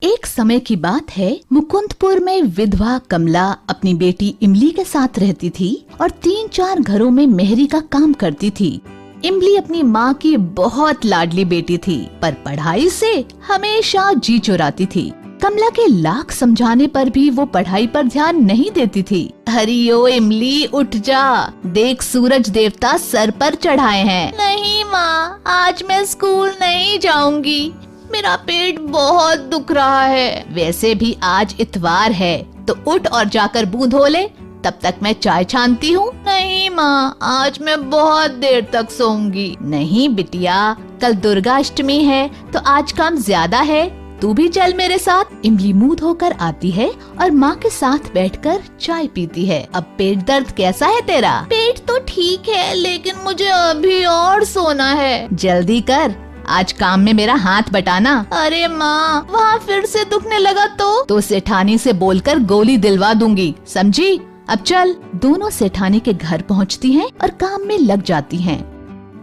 एक समय की बात है, मुकुंदपुर में विधवा कमला अपनी बेटी इमली के साथ रहती थी और 3-4 घरों में मेहरी का काम करती थी। इमली अपनी माँ की बहुत लाडली बेटी थी, पर पढ़ाई से हमेशा जी चुराती थी। कमला के लाख समझाने पर भी वो पढ़ाई पर ध्यान नहीं देती थी। हरियो इमली, उठ जा, देख सूरज देवता सर पर चढ़ाए हैं। नहीं माँ, आज मैं स्कूल नहीं जाऊंगी, मेरा पेट बहुत दुख रहा है। वैसे भी आज इतवार है, तो उठ और जाकर मुंह धो ले, तब तक मैं चाय छानती हूँ। नहीं माँ, आज मैं बहुत देर तक सोऊंगी। नहीं बिटिया, कल दुर्गा अष्टमी है, तो आज काम ज्यादा है, तू भी चल मेरे साथ। इमली मुंह धोकर आती है और माँ के साथ बैठकर चाय पीती है। अब पेट दर्द कैसा है तेरा? पेट तो ठीक है, लेकिन मुझे अभी और सोना है। जल्दी कर, आज काम में मेरा हाथ बटाना। अरे माँ, वहाँ फिर से दुखने लगा तो सेठानी से बोलकर गोली दिलवा दूंगी, समझी? अब चल। दोनों सेठानी के घर पहुँचती हैं और काम में लग जाती हैं।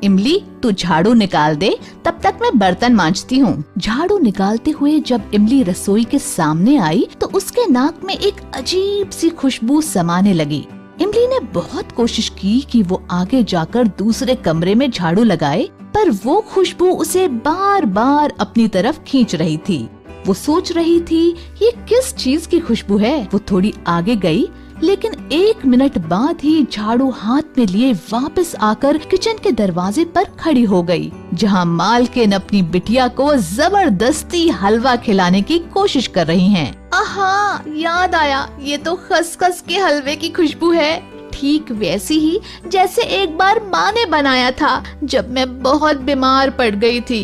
इमली, तू झाड़ू निकाल दे, तब तक मैं बर्तन मांजती हूँ। झाड़ू निकालते हुए जब इमली रसोई के सामने आई तो उसके नाक में एक अजीब सी खुशबू समाने लगी। इमली ने बहुत कोशिश की कि वो आगे जाकर दूसरे कमरे में झाड़ू लगाए, पर वो खुशबू उसे बार बार अपनी तरफ खींच रही थी। वो सोच रही थी, ये किस चीज की खुशबू है? वो थोड़ी आगे गई, लेकिन 1 मिनट बाद ही झाड़ू हाथ में लिए वापस आकर किचन के दरवाजे पर खड़ी हो गई, जहां मालकिन अपनी बिटिया को जबरदस्ती हलवा खिलाने की कोशिश कर रही हैं। आहा, याद आया, ये तो खसखस के हलवे की खुशबू है, ठीक वैसी ही जैसे एक बार माँ ने बनाया था जब मैं बहुत बीमार पड़ गई थी।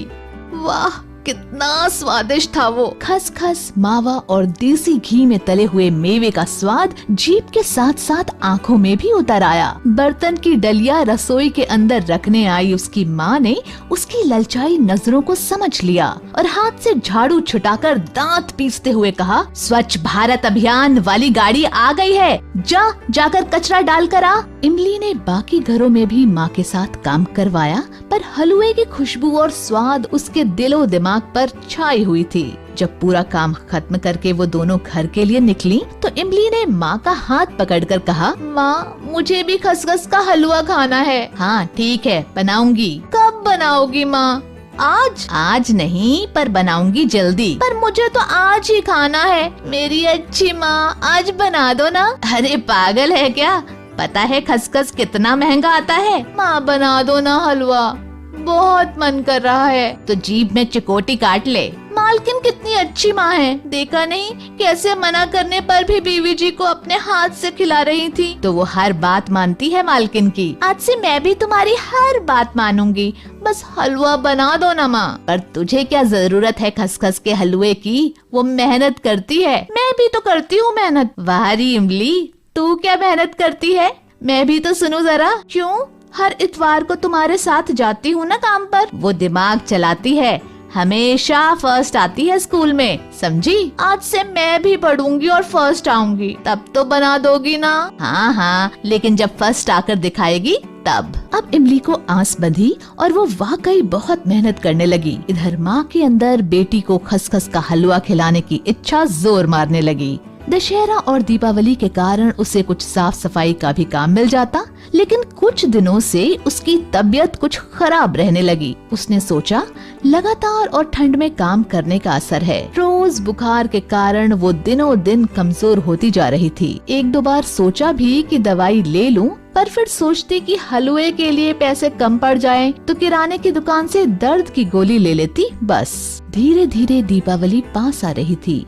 वाह, कितना स्वादिष्ट था वो। खसखस, मावा और देसी घी में तले हुए मेवे का स्वाद जीभ के साथ साथ आँखों में भी उतर आया। बर्तन की डलिया रसोई के अंदर रखने आई उसकी माँ ने उसकी ललचाई नजरों को समझ लिया और हाथ से झाड़ू छुटाकर दांत पीसते हुए कहा, स्वच्छ भारत अभियान वाली गाड़ी आ गई है, जाकर कचरा डाल कर आ। इमली ने बाकी घरों में भी माँ के साथ काम करवाया, पर हलवे की खुशबू और स्वाद उसके दिलो दिमाग पर छाई हुई थी। जब पूरा काम खत्म करके वो दोनों घर के लिए निकली तो इमली ने माँ का हाथ पकड़कर कहा, माँ, मुझे भी खसखस का हलवा खाना है। हाँ ठीक है, बनाऊंगी। कब बनाओगी माँ? आज नहीं, पर बनाऊंगी जल्दी। पर मुझे तो आज ही खाना है। मेरी अच्छी माँ, आज बना दो ना। अरे पागल है क्या? पता है खसखस कितना महंगा आता है? माँ बना दो ना हलवा, बहुत मन कर रहा है। तो जीभ में चिकोटी काट ले। मालकिन कितनी अच्छी माँ है, देखा नहीं कैसे मना करने पर भी बीवी जी को अपने हाथ से खिला रही थी। तो वो हर बात मानती है मालकिन की। आज से मैं भी तुम्हारी हर बात मानूंगी, बस हलवा बना दो ना माँ। पर तुझे क्या जरूरत है खसखस के हलवे की? वो मेहनत करती है। मैं भी तो करती हूँ मेहनत। वाह री इमली, तू क्या मेहनत करती है? मैं भी तो सुनूं जरा। क्यों? हर इतवार को तुम्हारे साथ जाती हूँ ना काम पर। वो दिमाग चलाती है, हमेशा फर्स्ट आती है स्कूल में, समझी? आज से मैं भी पढ़ूंगी और फर्स्ट आऊंगी, तब तो बना दोगी ना? हाँ, लेकिन जब फर्स्ट आकर दिखाएगी तब। अब इमली को आस बंधी और वो वाकई बहुत मेहनत करने लगी। इधर माँ के अंदर बेटी को खसखस का हलवा खिलाने की इच्छा जोर मारने लगी। दशहरा और दीपावली के कारण उसे कुछ साफ सफाई का भी काम मिल जाता, लेकिन कुछ दिनों से उसकी तबीयत कुछ खराब रहने लगी। उसने सोचा, लगातार और ठंड में काम करने का असर है। रोज बुखार के कारण वो दिनों दिन कमजोर होती जा रही थी। 1-2 बार सोचा भी कि दवाई ले लूं, पर फिर सोचती कि हलवे के लिए पैसे कम पड़ जाएं, तो किराने की दुकान से दर्द की गोली ले लेती बस। धीरे धीरे दीपावली पास आ रही थी।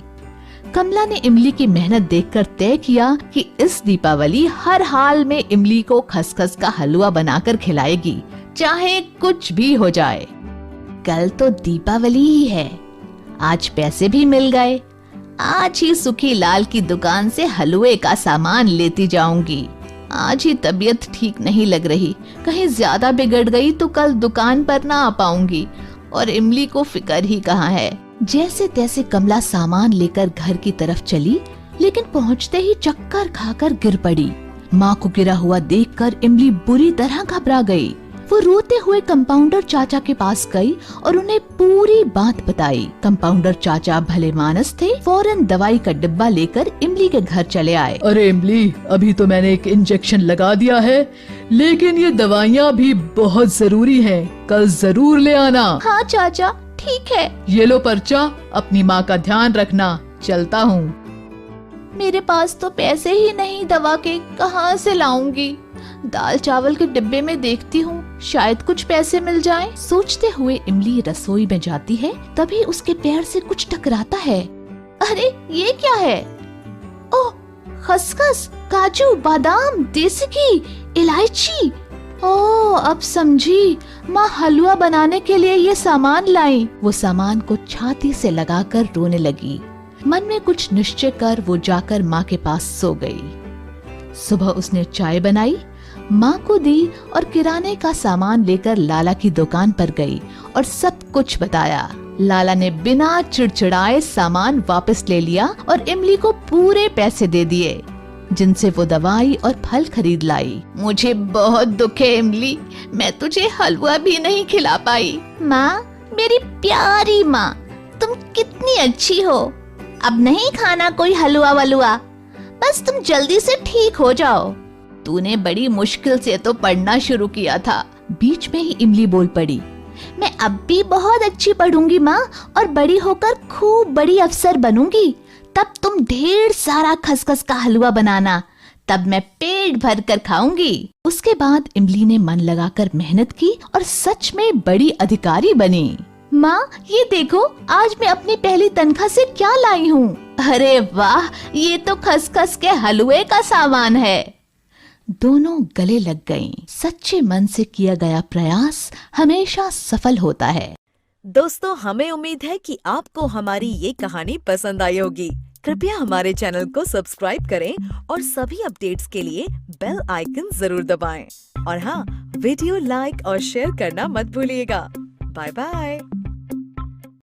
कमला ने इमली की मेहनत देखकर तय किया कि इस दीपावली हर हाल में इमली को खसखस का हलवा बनाकर खिलाएगी, चाहे कुछ भी हो जाए। कल तो दीपावली ही है, आज पैसे भी मिल गए, आज ही सुखी लाल की दुकान से हलवे का सामान लेती जाऊंगी। आज ही तबीयत ठीक नहीं लग रही, कहीं ज्यादा बिगड़ गई तो कल दुकान पर ना आ पाऊंगी, और इमली को फिक्र ही कहाँ है। जैसे तैसे कमला सामान लेकर घर की तरफ चली, लेकिन पहुंचते ही चक्कर खाकर गिर पड़ी। माँ को गिरा हुआ देखकर इमली बुरी तरह घबरा गई। वो रोते हुए कंपाउंडर चाचा के पास गई और उन्हें पूरी बात बताई। कंपाउंडर चाचा भले मानस थे, फौरन दवाई का डिब्बा लेकर इमली के घर चले आए। अरे इमली, अभी तो मैंने एक इंजेक्शन लगा दिया है, लेकिन ये दवाइयाँ भी बहुत जरूरी हैं। कल जरूर ले आना। हाँ चाचा, ठीक है। ये लो पर्चा, अपनी माँ का ध्यान रखना। चलता हूँ। मेरे पास तो पैसे ही नहीं, दवा के कहाँ से लाऊंगी? दाल चावल के डिब्बे में देखती हूँ, शायद कुछ पैसे मिल जाएं। सोचते हुए इमली रसोई में जाती है, तभी उसके पैर से कुछ टकराता है। अरे ये क्या है? ओह, खसखस, काजू, बादाम, देसी घी, इलायची। ओह, अब समझी, माँ हलवा बनाने के लिए ये सामान लाई। वो सामान को छाती से लगाकर रोने लगी। मन में कुछ निश्चय कर वो जाकर माँ के पास सो गई। सुबह उसने चाय बनाई, माँ को दी और किराने का सामान लेकर लाला की दुकान पर गई और सब कुछ बताया। लाला ने बिना चिड़चिड़ाए सामान वापस ले लिया और इमली को पूरे पैसे दे दिए, जिनसे वो दवाई और फल खरीद लाई। मुझे बहुत दुख है इमली, मैं तुझे हलवा भी नहीं खिला पाई। माँ, मेरी प्यारी माँ, तुम कितनी अच्छी हो। अब नहीं खाना कोई हलवा वलुआ, बस तुम जल्दी से ठीक हो जाओ। तूने बड़ी मुश्किल से तो पढ़ना शुरू किया था। बीच में ही इमली बोल पड़ी, मैं अब भी बहुत अच्छी पढ़ूंगी माँ, और बड़ी होकर खूब बड़ी अफसर बनूंगी। तब तुम ढेर सारा खसखस का हलवा बनाना, तब मैं पेट भर कर खाऊंगी। उसके बाद इमली ने मन लगाकर मेहनत की और सच में बड़ी अधिकारी बनी। माँ, ये देखो, आज मैं अपनी पहली तनख्वाह से क्या लाई हूँ। अरे वाह, ये तो खसखस के हलवे का सामान है। दोनों गले लग गईं। सच्चे मन से किया गया प्रयास हमेशा सफल होता है। दोस्तों, हमें उम्मीद है कि आपको हमारी ये कहानी पसंद आई होगी। कृपया हमारे चैनल को सब्सक्राइब करें और सभी अपडेट्स के लिए बेल आइकन जरूर दबाएं। और हाँ, वीडियो लाइक और शेयर करना मत भूलिएगा। Bye bye.